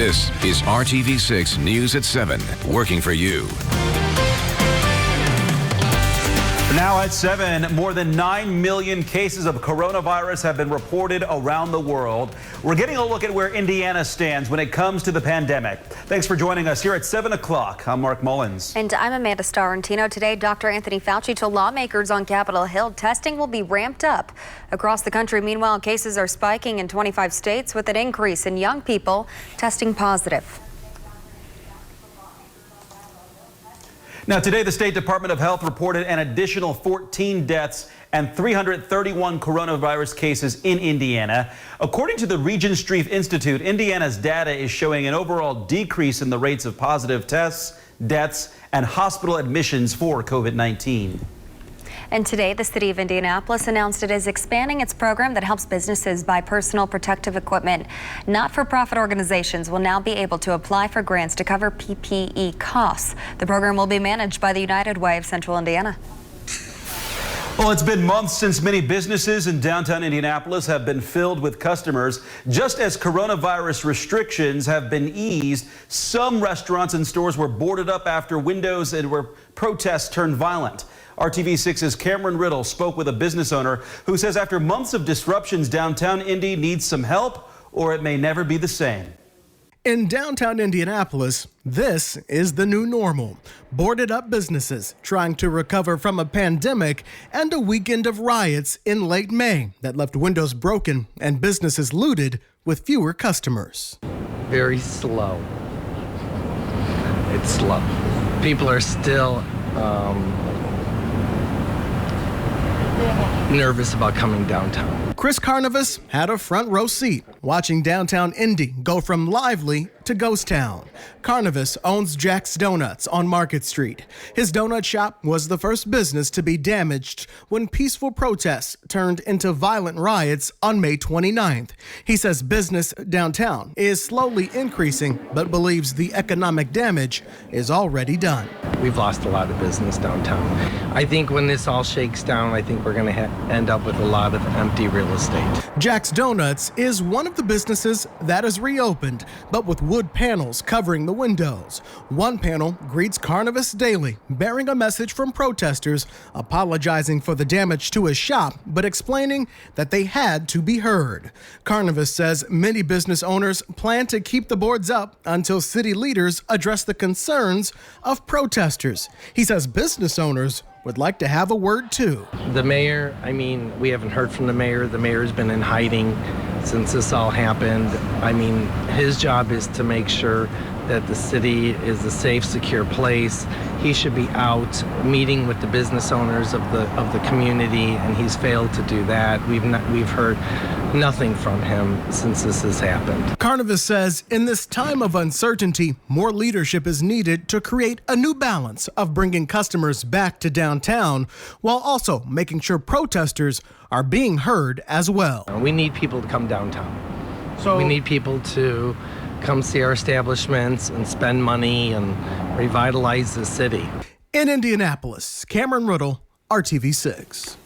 This is RTV6 News at 7, working for you. Now at 7, more than 9 million cases of coronavirus have been reported around the world. We're getting a look at where Indiana stands when it comes to the pandemic. Thanks for joining us here at 7 o'clock. I'm Mark Mullins. And I'm Amanda Starrentino. Today, Dr. Anthony Fauci told lawmakers on Capitol Hill testing will be ramped up across the country. Meanwhile, cases are spiking in 25 states with an increase in young people testing positive. Now, today, the State Department of Health reported an additional 14 deaths and 331 coronavirus cases in Indiana. According to the Regent Street Institute, Indiana's data is showing an overall decrease in the rates of positive tests, deaths, and hospital admissions for COVID-19. And today, the city of Indianapolis announced it is expanding its program that helps businesses buy personal protective equipment. Not-for-profit organizations will now be able to apply for grants to cover PPE costs. The program will be managed by the United Way of Central Indiana. Well, it's been months since many businesses in downtown Indianapolis have been filled with customers. Just as coronavirus restrictions have been eased, some restaurants and stores were boarded up after windows and where protests turned violent. RTV6's Cameron Riddle spoke with a business owner who says after months of disruptions, downtown Indy needs some help or it may never be the same. In downtown Indianapolis, this is the new normal. Boarded up businesses trying to recover from a pandemic and a weekend of riots in late May that left windows broken and businesses looted with fewer customers. Very slow. It's slow. People are still nervous about coming downtown. Chris Carnevas had a front row seat watching downtown Indy go from lively to ghost town. Carnevas owns Jack's Donuts on Market Street. His donut shop was the first business to be damaged when peaceful protests turned into violent riots on May 29th. He says business downtown is slowly increasing, but believes the economic damage is already done. We've lost a lot of business downtown. I think when this all shakes down, I think we're going to end up with a lot of empty real estate. Jack's Donuts is one of the businesses that is reopened, but with wood panels covering the windows. One panel greets Carnevas daily, bearing a message from protesters apologizing for the damage to his shop, but explaining that they had to be heard. Carnevas says many business owners plan to keep the boards up until city leaders address the concerns of protesters. He says business owners would like to have a word too. The mayor, we haven't heard from the mayor. The mayor's been in hiding since this all happened. His job is to make sure that the city is a safe, secure place. He should be out meeting with the business owners of the community, and he's failed to do that. We've heard nothing from him since this has happened. Carnevas says in this time of uncertainty, more leadership is needed to create a new balance of bringing customers back to downtown while also making sure protesters are being heard as well. We need people to come downtown. We need people to come see our establishments and spend money and revitalize the city. In Indianapolis, Cameron Riddle, RTV6.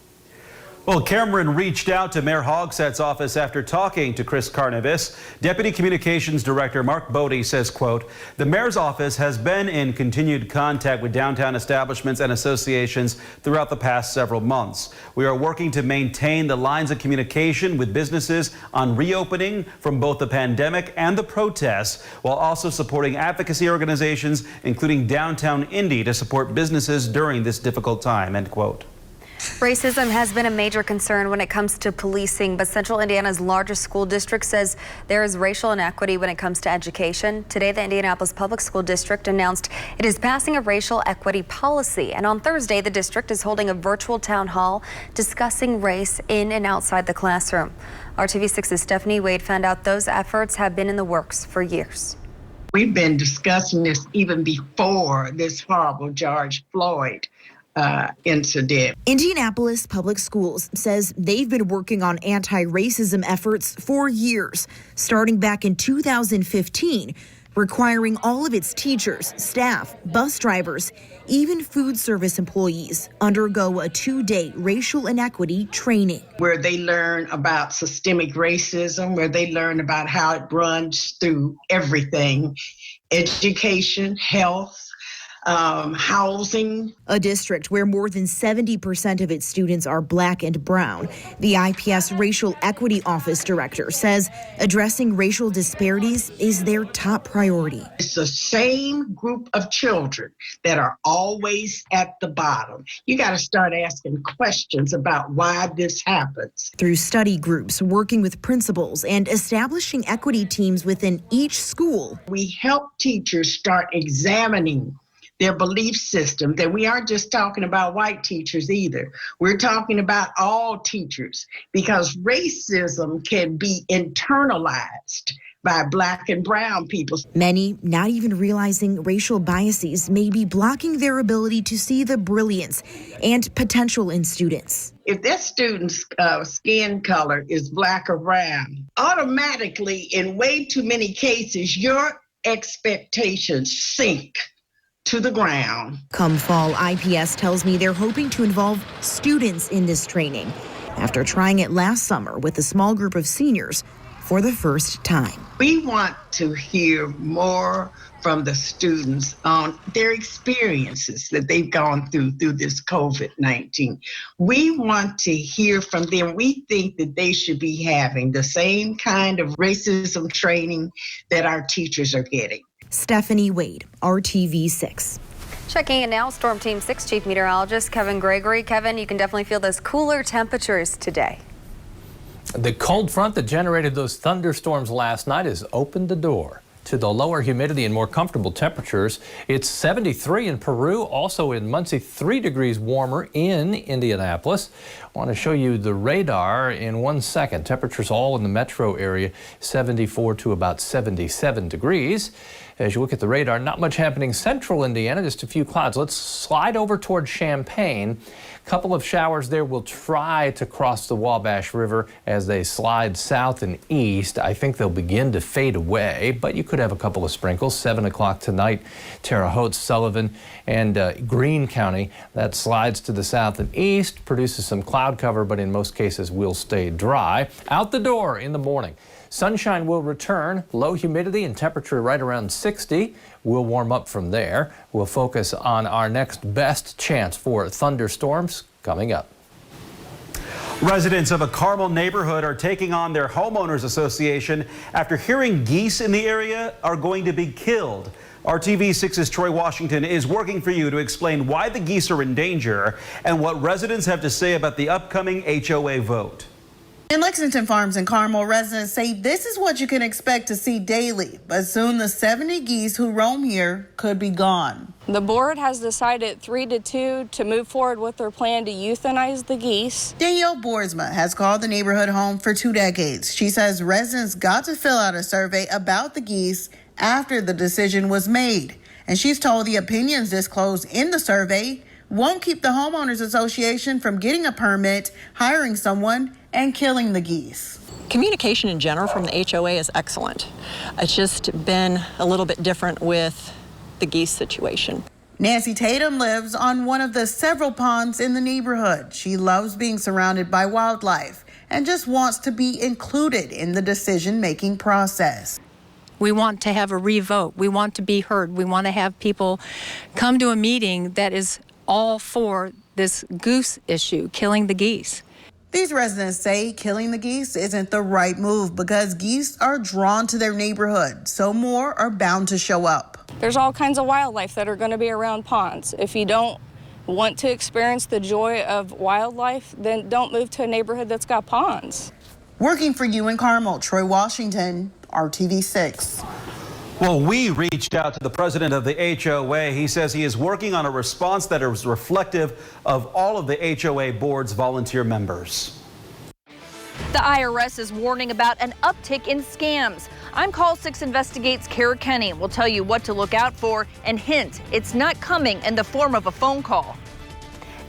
Well, Cameron reached out to Mayor Hogsett's office after talking to Chris Carnevas. Deputy Communications Director Mark Bodie says, quote, the mayor's office has been in continued contact with downtown establishments and associations throughout the past several months. We are working to maintain the lines of communication with businesses on reopening from both the pandemic and the protests, while also supporting advocacy organizations, including Downtown Indy, to support businesses during this difficult time, end quote. Racism has been a major concern when it comes to policing, but Central Indiana's largest school district says there is racial inequity when it comes to education. Today, the Indianapolis Public School District announced it is passing a racial equity policy, and on Thursday, the district is holding a virtual town hall discussing race in and outside the classroom. RTV6's Stephanie Wade found out those efforts have been in the works for years. We've been discussing this even before this horrible George Floyd incident. Indianapolis Public Schools says they've been working on anti-racism efforts for years, starting back in 2015, requiring all of its teachers, staff, bus drivers, even food service employees undergo a 2-day racial inequity training. Where they learn about systemic racism, where they learn about how it runs through everything, education, health, housing. A district where more than 70% of its students are Black and brown. The IPS Racial Equity Office director says addressing racial disparities is their top priority. It's the same group of children that are always at the bottom. You got to start asking questions about why this happens. Through study groups, working with principals, and establishing equity teams within each school, we help teachers start examining their belief system, that we aren't just talking about white teachers either. We're talking about all teachers, because racism can be internalized by Black and brown people. Many not even realizing racial biases may be blocking their ability to see the brilliance and potential in students. If that student's skin color is Black or brown, automatically, in way too many cases, your expectations sink to the ground. Come fall, IPS tells me they're hoping to involve students in this training after trying it last summer with a small group of seniors for the first time. We want to hear more from the students on their experiences that they've gone through this COVID-19. We want to hear from them. We think that they should be having the same kind of racism training that our teachers are getting. Stephanie Wade, RTV6. Checking in now, Storm Team 6 Chief Meteorologist Kevin Gregory. Kevin, you can definitely feel those cooler temperatures today. The cold front that generated those thunderstorms last night has opened the door to the lower humidity and more comfortable temperatures. It's 73 in Peru, also in Muncie, 3 degrees warmer in Indianapolis. I want to show you the radar in 1 second. Temperatures all in the metro area, 74 to about 77 degrees. As you look at the radar, not much happening central Indiana, just a few clouds. Let's slide over toward Champaign. A couple of showers there will try to cross the Wabash River as they slide south and east. I think they'll begin to fade away, but you could have a couple of sprinkles. 7 o'clock tonight, Terre Haute, Sullivan, and Greene County. That slides to the south and east, produces some cloud cover, but in most cases will stay dry. Out the door in the morning. Sunshine will return, low humidity and temperature right around 60. We'll warm up from there. We'll focus on our next best chance for thunderstorms coming up. Residents of a Carmel neighborhood are taking on their homeowners association after hearing geese in the area are going to be killed. RTV6's Troy Washington is working for you to explain why the geese are in danger and what residents have to say about the upcoming HOA vote. In Lexington Farms and Carmel, residents say this is what you can expect to see daily, but soon the 70 geese who roam here could be gone. The board has decided 3-2 to move forward with their plan to euthanize the geese. Danielle Boersma has called the neighborhood home for 2 decades. She says residents got to fill out a survey about the geese after the decision was made. And she's told the opinions disclosed in the survey won't keep the homeowners association from getting a permit, hiring someone, and killing the geese. Communication in general from the HOA is excellent. It's just been a little bit different with the geese situation. Nancy Tatum lives on one of the several ponds in the neighborhood. She loves being surrounded by wildlife and just wants to be included in the decision-making process. We want to have a revote. We want to be heard. We want to have people come to a meeting that is all for this goose issue, killing the geese. These residents say killing the geese isn't the right move because geese are drawn to their neighborhood, so more are bound to show up. There's all kinds of wildlife that are going to be around ponds. If you don't want to experience the joy of wildlife, then don't move to a neighborhood that's got ponds. Working for you in Carmel, Troy Washington, RTV6. Well, we reached out to the president of the HOA. He says he is working on a response that is reflective of all of the HOA board's volunteer members. The IRS is warning about an uptick in scams. I'm Call 6 Investigates Kara Kenny. We'll tell you what to look out for and hint it's not coming in the form of a phone call.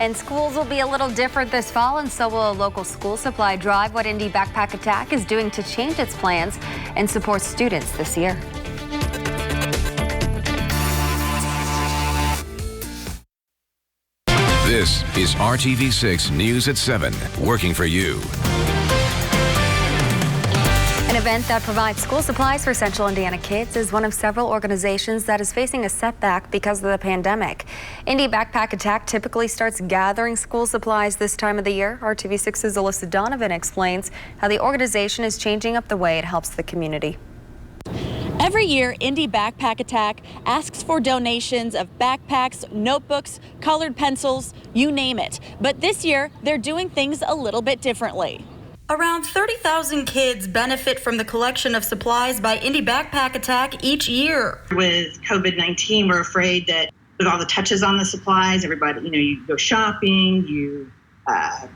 And schools will be a little different this fall, and so will a local school supply drive. What Indy Backpack Attack is doing to change its plans and support students this year. This is RTV6 News at 7, working for you. An event that provides school supplies for Central Indiana kids is one of several organizations that is facing a setback because of the pandemic. Indy Backpack Attack typically starts gathering school supplies this time of the year. RTV6's Alyssa Donovan explains how the organization is changing up the way it helps the community. Every year, Indy Backpack Attack asks for donations of backpacks, notebooks, colored pencils, you name it. But this year, they're doing things a little bit differently. Around 30,000 kids benefit from the collection of supplies by Indy Backpack Attack each year. With COVID-19, we're afraid that with all the touches on the supplies, everybody, you go shopping, you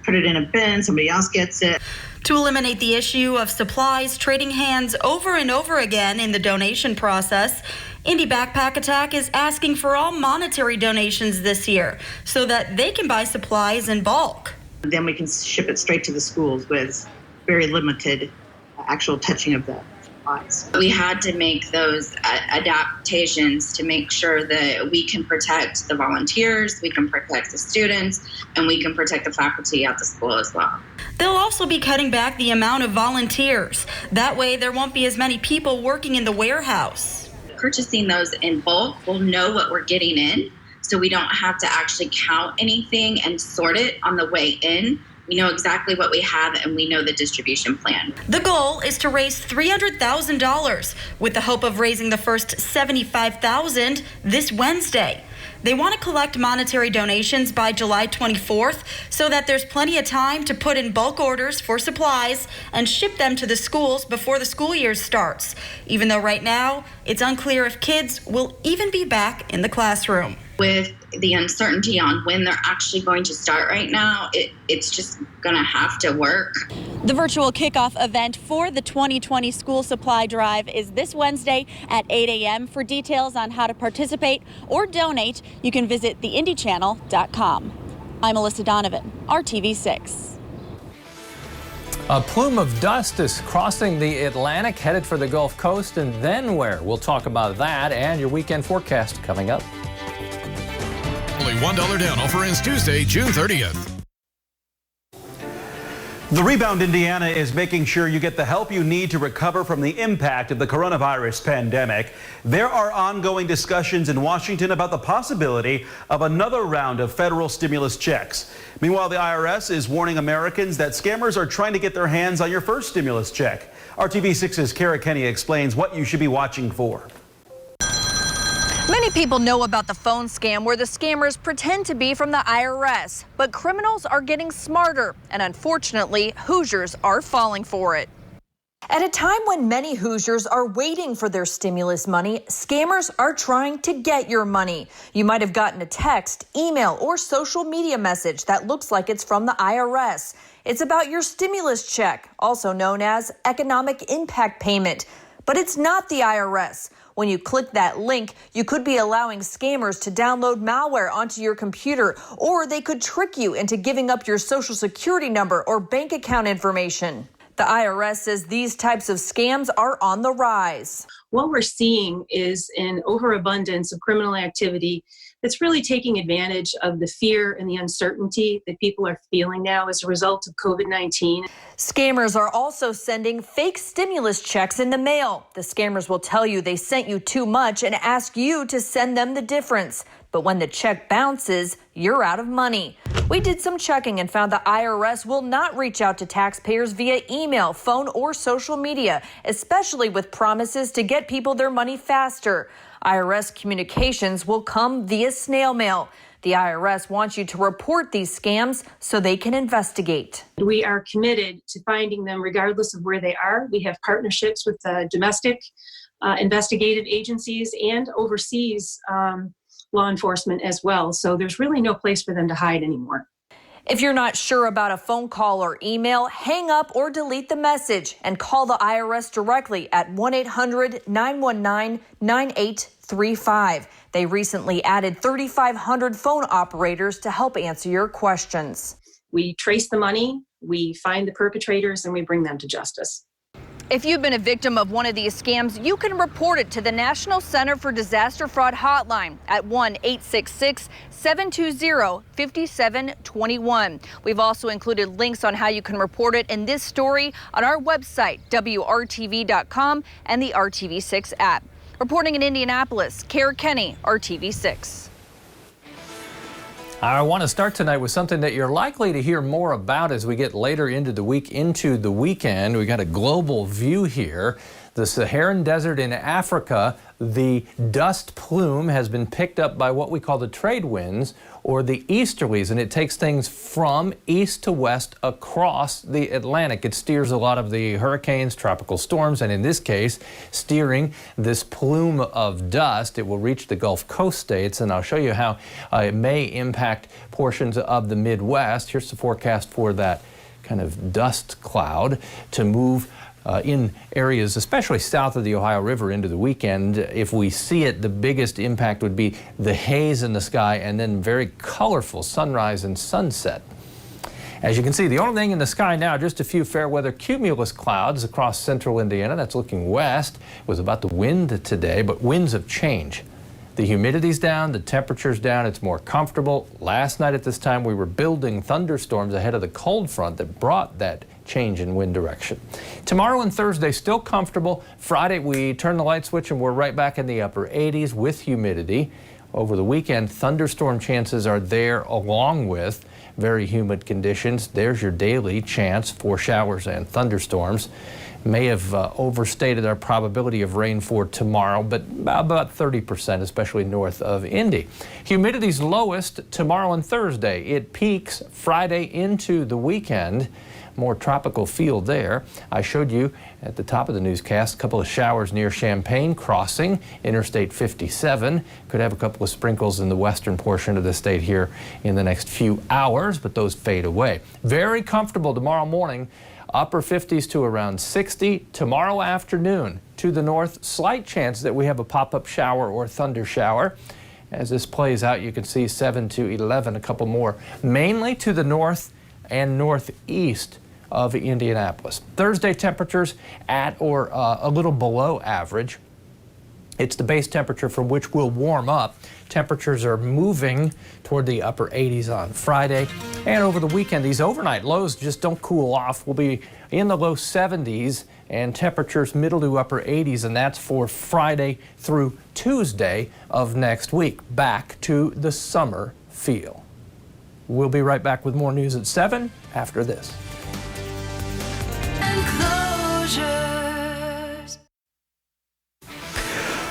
put it in a bin, somebody else gets it. To eliminate the issue of supplies trading hands over and over again in the donation process, Indy Backpack Attack is asking for all monetary donations this year so that they can buy supplies in bulk. Then we can ship it straight to the schools with very limited actual touching of the supplies. We had to make those adaptations to make sure that we can protect the volunteers, we can protect the students, and we can protect the faculty at the school as well. They'll also be cutting back the amount of volunteers. That way there won't be as many people working in the warehouse. Purchasing those in bulk, we'll know what we're getting in, so we don't have to actually count anything and sort it on the way in. We know exactly what we have and we know the distribution plan. The goal is to raise $300,000 with the hope of raising the first $75,000 this Wednesday. They want to collect monetary donations by July 24th so that there's plenty of time to put in bulk orders for supplies and ship them to the schools before the school year starts, even though right now it's unclear if kids will even be back in the classroom. With the uncertainty on when they're actually going to start right now, it's just going to have to work. The virtual kickoff event for the 2020 school supply drive is this Wednesday at 8 a.m. For details on how to participate or donate, you can visit theindychannel.com. I'm Alyssa Donovan, RTV6. A plume of dust is crossing the Atlantic, headed for the Gulf Coast, and then where? We'll talk about that and your weekend forecast coming up. Only $1 down offer ends Tuesday, June 30th. The Rebound Indiana is making sure you get the help you need to recover from the impact of the coronavirus pandemic. There are ongoing discussions in Washington about the possibility of another round of federal stimulus checks. Meanwhile, the IRS is warning Americans that scammers are trying to get their hands on your first stimulus check. RTV6's Kara Kenny explains what you should be watching for. Many people know about the phone scam where the scammers pretend to be from the IRS, but criminals are getting smarter, and unfortunately, Hoosiers are falling for it. At a time when many Hoosiers are waiting for their stimulus money, scammers are trying to get your money. You might have gotten a text, email, or social media message that looks like it's from the IRS. It's about your stimulus check, also known as economic impact payment. But it's not the IRS. When you click that link, you could be allowing scammers to download malware onto your computer, or they could trick you into giving up your social security number or bank account information. The IRS says these types of scams are on the rise. What we're seeing is an overabundance of criminal activity that's really taking advantage of the fear and the uncertainty that people are feeling now as a result of COVID-19. Scammers are also sending fake stimulus checks in the mail. The scammers will tell you they sent you too much and ask you to send them the difference. But when the check bounces, you're out of money. We did some checking and found the IRS will not reach out to taxpayers via email, phone, or social media, especially with promises to get people their money faster. IRS communications will come via snail mail. The IRS wants you to report these scams so they can investigate. We are committed to finding them regardless of where they are. We have partnerships with domestic investigative agencies and overseas law enforcement as well. So there's really no place for them to hide anymore. If you're not sure about a phone call or email, hang up or delete the message and call the IRS directly at 1-800-919-9835. They recently added 3,500 phone operators to help answer your questions. We trace the money, we find the perpetrators, and we bring them to justice. If you've been a victim of one of these scams, you can report it to the National Center for Disaster Fraud Hotline at 1-866-720-5721. We've also included links on how you can report it in this story on our website, WRTV.com, and the RTV6 app. Reporting in Indianapolis, Kara Kenny, RTV6. I want to start tonight with something that you're likely to hear more about as we get later into the week, into the weekend. We got a global view here. The Saharan Desert in Africa, the dust plume has been picked up by what we call the trade winds or the easterlies, and it takes things from east to west across the Atlantic. It steers a lot of the hurricanes, tropical storms, and in this case, steering this plume of dust. It will reach the Gulf Coast states, and I'll show you how it may impact portions of the Midwest. Here's the forecast for that kind of dust cloud to move in areas, especially south of the Ohio River into the weekend. If we see it, the biggest impact would be the haze in the sky and then very colorful sunrise and sunset. As you can see, the only thing in the sky now, just a few fair weather cumulus clouds across central Indiana. That's looking west. It was about the wind today, but winds have changed. The humidity's down, the temperature's down, it's more comfortable. Last night at this time, we were building thunderstorms ahead of the cold front that brought that change in wind direction. Tomorrow and Thursday, still comfortable. Friday, we turn the light switch and we're right back in the upper 80s with humidity. Over the weekend, thunderstorm chances are there along with very humid conditions. There's your daily chance for showers and thunderstorms. May have overstated our probability of rain for tomorrow, but about 30%, especially north of Indy. Humidity's lowest tomorrow and Thursday. It peaks Friday into the weekend. More tropical feel there. I showed you at the top of the newscast a couple of showers near Champaign crossing Interstate 57. Could have a couple of sprinkles in the western portion of the state here in the next few hours, but those fade away. Very comfortable tomorrow morning. Upper 50s to around 60. Tomorrow afternoon to the north, slight chance that we have a pop-up shower or thunder shower. As this plays out, you can see 7 to 11, a couple more, mainly to the north and northeast of Indianapolis. Thursday temperatures at or a little below average. It's the base temperature from which we'll warm up. Temperatures are moving toward the upper 80s on Friday. And over the weekend, these overnight lows just don't cool off. We'll be in the low 70s and temperatures middle to upper 80s, and that's for Friday through Tuesday of next week. Back to the summer feel. We'll be right back with more news at 7 after this.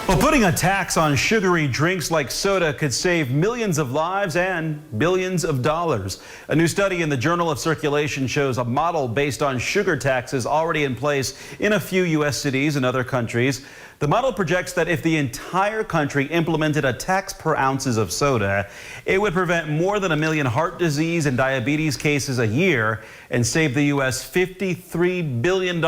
Well, putting a tax on sugary drinks like soda could save millions of lives and billions of dollars. A new study in the Journal of Circulation shows a model based on sugar taxes already in place in a few U.S. cities and other countries. The model projects that if the entire country implemented a tax per ounces of soda, it would prevent more than 1 million heart disease and diabetes cases a year and save the U.S. $53 billion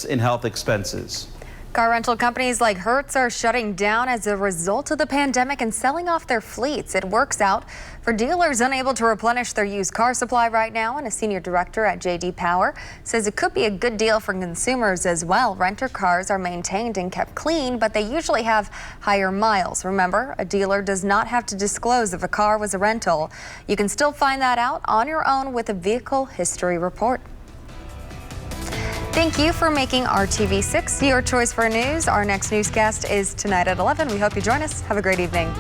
in health expenses. Car rental companies like Hertz are shutting down as a result of the pandemic and selling off their fleets. It works out for dealers unable to replenish their used car supply right now, and a senior director at J.D. Power says it could be a good deal for consumers as well. Renter cars are maintained and kept clean, but they usually have higher miles. Remember, a dealer does not have to disclose if a car was a rental. You can still find that out on your own with a vehicle history report. Thank you for making RTV6 your choice for news. Our next newscast is tonight at 11. We hope you join us. Have a great evening.